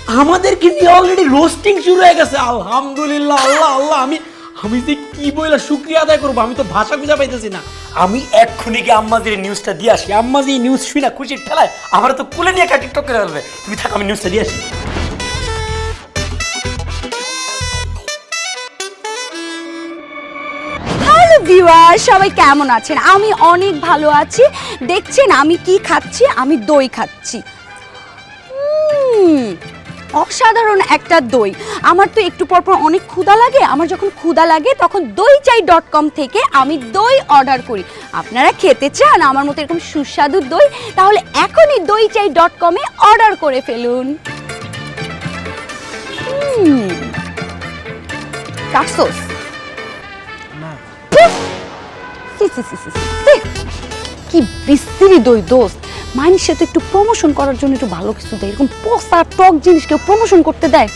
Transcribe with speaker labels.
Speaker 1: আমাদেরকে নিয়ে already roasting শুরু হয়ে গেছে। আলহামদুলিল্লাহ, আল্লাহ আল্লাহ, আমি যে কি বইলা শুকরিয়া আদায় করবো, আমি তো ভাষা খুঁজে পাইতেছি না। আমি এক্ষুনি গিয়ে আম্মাজির নিউজটা দিয়ে আসি। আম্মাজি নিউজ শুই না খুশির ঠেলায় আমার তো কুলে নিয়ে টিকটক করে ফেলবে। তুমি থাক, আমি নিউজটা দিয়ে আসি।
Speaker 2: হ্যালো ভিউয়ার, সবাই কেমন আছেন? আমি অনেক ভালো আছি। দেখছেন আমি কি খাচ্ছি? আমি দই খাচ্ছি। অসাধারণ একটা দই। আমার তো একটু পর পর অনেক ক্ষুধা লাগে। আমার যখন ক্ষুধা লাগে তখন doichai.com থেকে আমি দই অর্ডার করি। আপনারা খেতে চান আমার মতো এরকম সুস্বাদু দই? তাহলে এখনই doichai.com এ অর্ডার করে ফেলুন। কাটছোস? কি বিশ্রী দই দোস্ত। মানুষে তো একটু প্রমোশন করার জন্য একটু ভালো কিছু দেয়, এরকম পচা টক জিনিস কেউ প্রমোশন করতে দেয়?